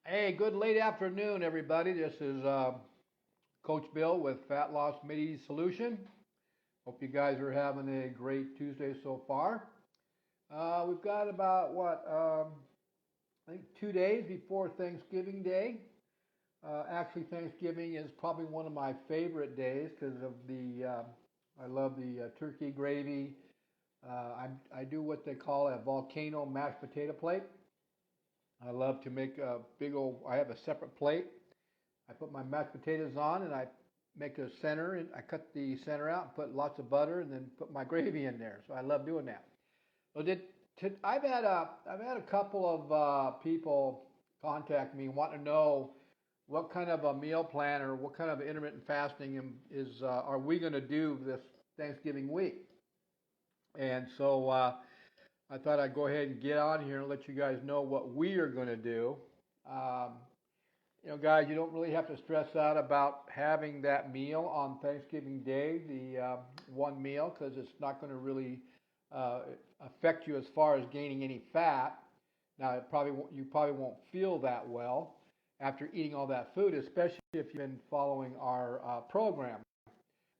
Hey, good late afternoon, everybody. This is Coach Bill with Fat Loss Midi Solution. Hope you guys are having a great Tuesday so far. We've got about I think 2 days before Thanksgiving Day. Actually, Thanksgiving is probably one of my favorite days because of I love the turkey gravy. I do what they call a volcano mashed potato plate. I love to make a big old, I have a separate plate. I put my mashed potatoes on and I make a center and I cut the center out and put lots of butter and then put my gravy in there. So I love doing that. So I've had a couple of people contact me want to know what kind of a meal plan or what kind of intermittent fasting are we going to do this Thanksgiving week. And so I thought I'd go ahead and get on here and let you guys know what we are going to do. Um, Guys, you don't really have to stress out about having that meal on Thanksgiving Day, the one meal, because it's not going to really uh, affect you as far as gaining any fat. Now, you probably won't feel that well after eating all that food, especially if you've been following our program.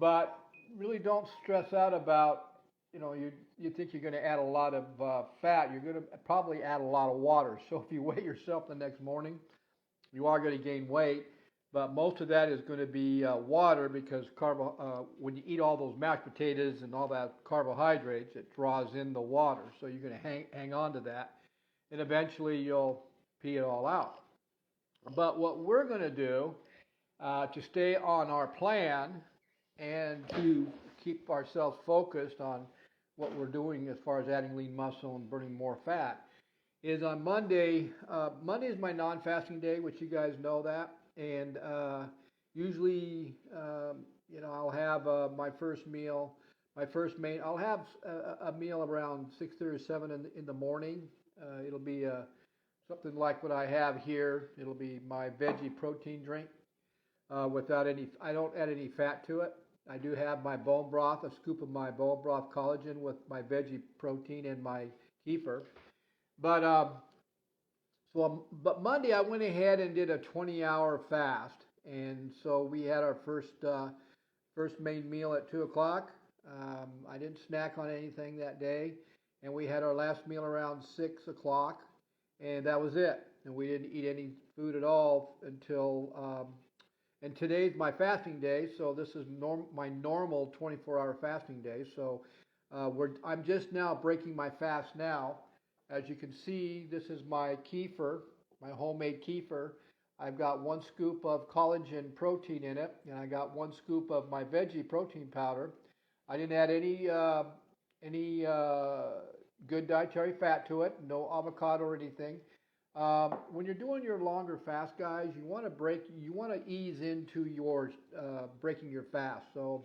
But really don't stress out about, you think you're going to add a lot of fat. You're going to probably add a lot of water. So if you weigh yourself the next morning, you are going to gain weight. But most of that is going to be water because when you eat all those mashed potatoes and all that carbohydrates, it draws in the water. So you're going to hang on to that. And eventually you'll pee it all out. But what we're going to do to stay on our plan and to keep ourselves focused on what we're doing as far as adding lean muscle and burning more fat is on Monday. Monday is my non-fasting day, which you guys know that. And usually, I'll have my first meal, I'll have a meal around 6:30 or 7 in the morning. It'll be something like what I have here. It'll be my veggie protein drink I don't add any fat to it. I do have my bone broth, a scoop of my bone broth collagen with my veggie protein and my kefir. But but Monday I went ahead and did a 20-hour fast, and so we had our first main meal at 2 o'clock. I didn't snack on anything that day, and we had our last meal around 6 o'clock, and that was it. And we didn't eat any food at all until. And today's my fasting day, so this is my normal 24-hour fasting day. So I'm just now breaking my fast now. As you can see, this is my kefir, my homemade kefir. I've got 1 scoop of collagen protein in it, and I got 1 scoop of my veggie protein powder. I didn't add any good dietary fat to it, no avocado or anything. When you're doing your longer fast, guys, you want to ease into your breaking your fast. So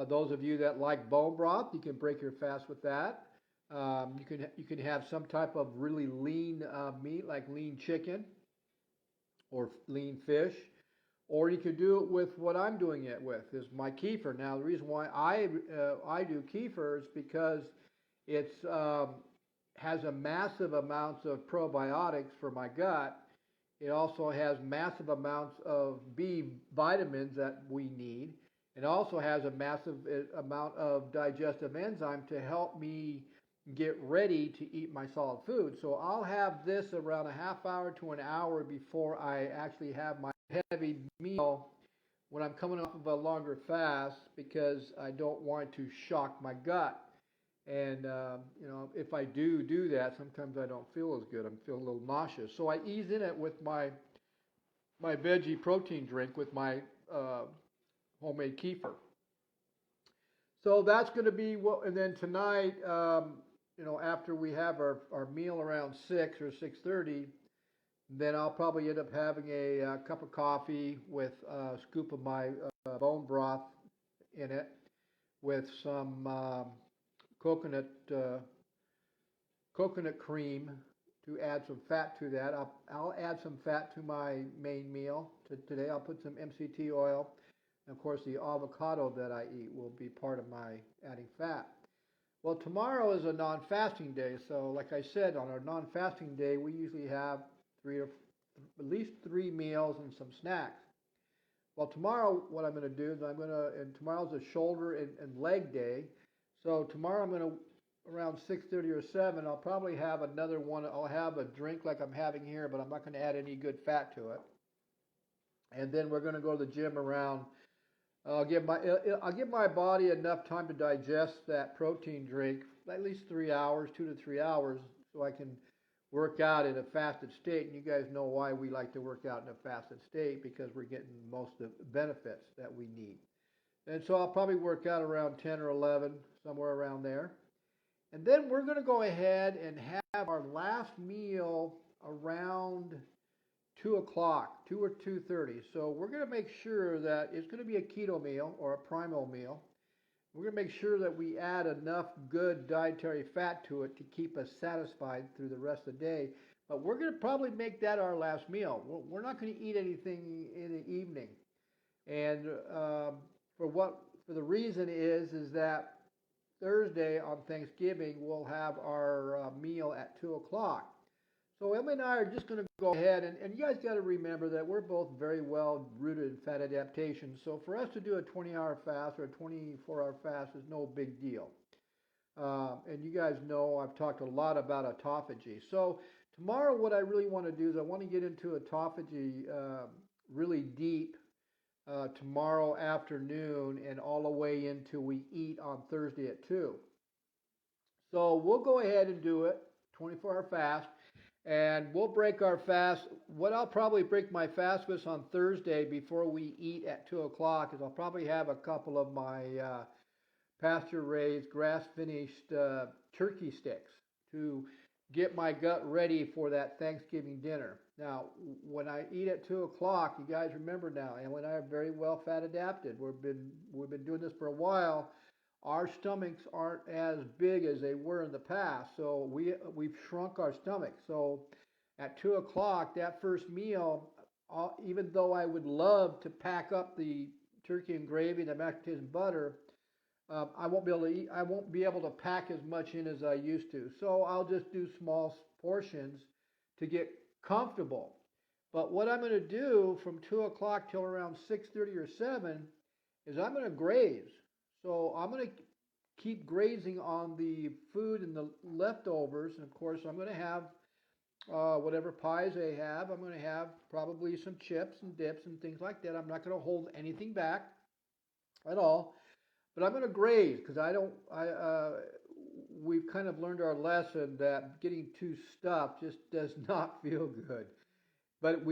those of you that like bone broth, you can break your fast with that. You can have some type of really lean meat, like lean chicken or lean fish, or you could do it with what I'm doing it with, is my kefir. Now, the reason why I do kefir is because it's has a massive amounts of probiotics for my gut. It also has massive amounts of B vitamins that we need. It also has a massive amount of digestive enzyme to help me get ready to eat my solid food. So I'll have this around a half hour to an hour before I actually have my heavy meal when I'm coming off of a longer fast, because I don't want to shock my gut. And, if I do that, sometimes I don't feel as good. I'm feeling a little nauseous. So I ease in it with my veggie protein drink with my homemade kefir. So that's going to be and then tonight, after we have our meal around 6 or 6:30, then I'll probably end up having a cup of coffee with a scoop of my bone broth in it with some coconut cream to add some fat to that. I'll add some fat to my main meal today. I'll put some MCT oil, and of course the avocado that I eat will be part of my adding fat. Well, tomorrow is a non-fasting day, so like I said, on our non-fasting day we usually have at least 3 meals and some snacks. Well, tomorrow what I'm going to do is and tomorrow's a shoulder and leg day. So tomorrow I'm going to, around 6:30 or 7, I'll probably have another one. I'll have a drink like I'm having here, but I'm not going to add any good fat to it. And then we're going to go to the gym around. I'll give my body enough time to digest that protein drink, at least 3 hours, 2 to 3 hours, so I can work out in a fasted state. And you guys know why we like to work out in a fasted state, because we're getting most of the benefits that we need. And so I'll probably work out around 10 or 11, somewhere around there. And then we're going to go ahead and have our last meal around 2 o'clock, 2 or 2:30. So we're going to make sure that it's going to be a keto meal or a primal meal. We're going to make sure that we add enough good dietary fat to it to keep us satisfied through the rest of the day. But we're going to probably make that our last meal. We're not going to eat anything in the evening. And for the reason is that Thursday on Thanksgiving we'll have our meal at 2 o'clock. So Emily and I are just going to go ahead, and you guys got to remember that we're both very well rooted in fat adaptation. So for us to do a 20-hour fast or a 24-hour fast is no big deal. And you guys know I've talked a lot about autophagy. So tomorrow what I really want to do is I want to get into autophagy really deep tomorrow afternoon and all the way until we eat on Thursday at 2. So we'll go ahead and do it, 24-hour fast. And we'll break our fast. What I'll probably break my fast with on Thursday before we eat at 2 o'clock is I'll probably have a couple of my pasture-raised, grass-finished turkey sticks to get my gut ready for that Thanksgiving dinner. Now, when I eat at 2 o'clock, you guys remember now, Emily and I are very well fat adapted. We've been doing this for a while. Our stomachs aren't as big as they were in the past, so we've shrunk our stomachs. So at 2 o'clock, that first meal, even though I would love to pack up the turkey and gravy, the mashed potatoes and butter, I won't be able to eat. I won't be able to pack as much in as I used to. So I'll just do small portions to get comfortable. But what I'm going to do from 2 o'clock till around 6:30 or 7 is I'm going to graze. So I'm going to keep grazing on the food and the leftovers. And of course, I'm going to have whatever pies I have. I'm going to have probably some chips and dips and things like that. I'm not going to hold anything back at all. But I'm going to graze because we've kind of learned our lesson that getting too stuffed just does not feel good. But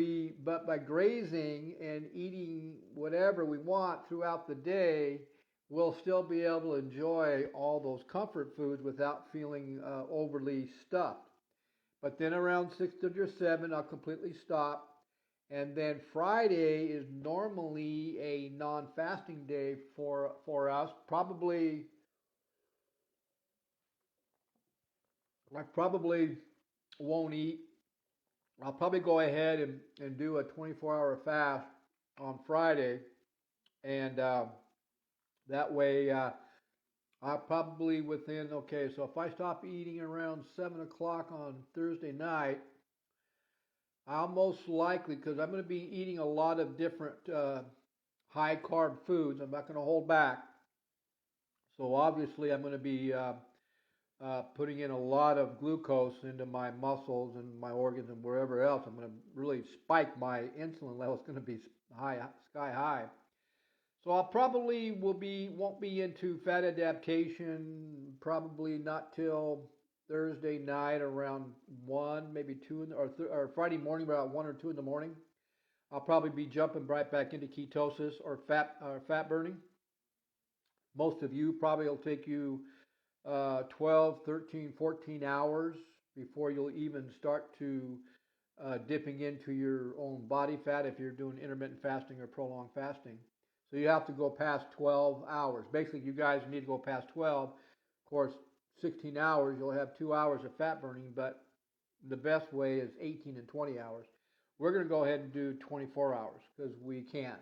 by grazing and eating whatever we want throughout the day, we'll still be able to enjoy all those comfort foods without feeling overly stuffed. But then around 6:30 or 7, I'll completely stop. And then Friday is normally a non-fasting day for us. I probably won't eat. I'll probably go ahead and do a 24-hour fast on Friday. And that way, I'll probably so if I stop eating around 7 o'clock on Thursday night, I'll most likely, because I'm going to be eating a lot of different high-carb foods. I'm not going to hold back. So obviously, I'm going to be putting in a lot of glucose into my muscles and my organs and wherever else. I'm going to really spike my insulin level. It's going to be sky high. So I probably won't be into fat adaptation probably not till Thursday night around 1, maybe 2, or Friday morning around 1 or 2 in the morning. I'll probably be jumping right back into ketosis or fat burning. Most of you probably will take you 12, 13, 14 hours before you'll even start to dipping into your own body fat if you're doing intermittent fasting or prolonged fasting. So you have to go past 12 hours. Basically, you guys need to go past 12. Of course, 16 hours, you'll have 2 hours of fat burning, but the best way is 18 and 20 hours. We're going to go ahead and do 24 hours because we can.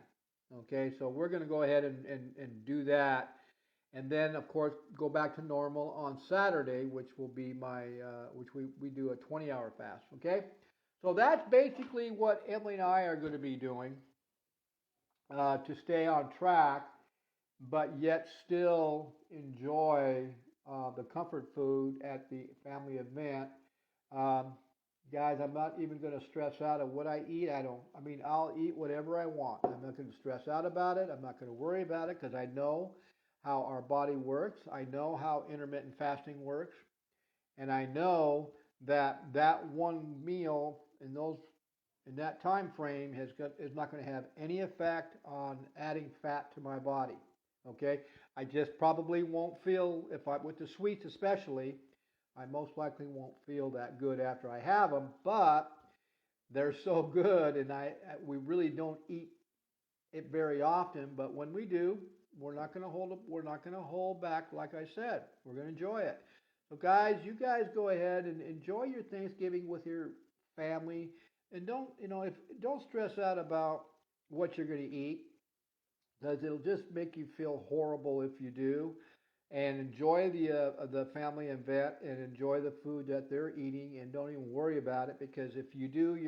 Okay, so we're going to go ahead and do that. And then, of course, go back to normal on Saturday, which will be which we do a 20-hour fast. Okay, So that's basically what Emily and I are going to be doing to stay on track, but yet still enjoy the comfort food at the family event. Um, Guys, I'm not even going to stress out of what I eat. I'll eat whatever I want. I'm not going to stress out about it. I'm not going to worry about it because I know how our body works. I know how intermittent fasting works. And I know that that one meal in that time frame is not going to have any effect on adding fat to my body. Okay, I just probably won't feel with the sweets especially. I most likely won't feel that good after I have them, but they're so good, and we really don't eat it very often. But when we do, we're not going to hold back. Like I said, we're going to enjoy it. So, guys, you guys go ahead and enjoy your Thanksgiving with your family, and don't stress out about what you're going to eat, because it'll just make you feel horrible if you do. And enjoy the family event and enjoy the food that they're eating, and don't even worry about it, because if you do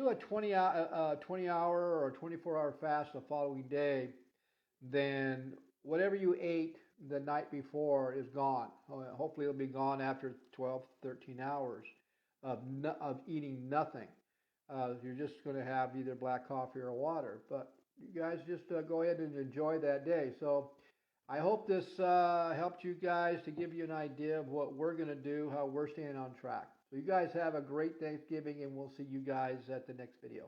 a 20 hour or 24-hour fast the following day, then whatever you ate the night before is gone. Hopefully it'll be gone after 12, 13 hours of eating nothing. You're just going to have either black coffee or water. But you guys just go ahead and enjoy that day. So I hope this helped you guys to give you an idea of what we're going to do, how we're staying on track. So you guys have a great Thanksgiving, and we'll see you guys at the next video.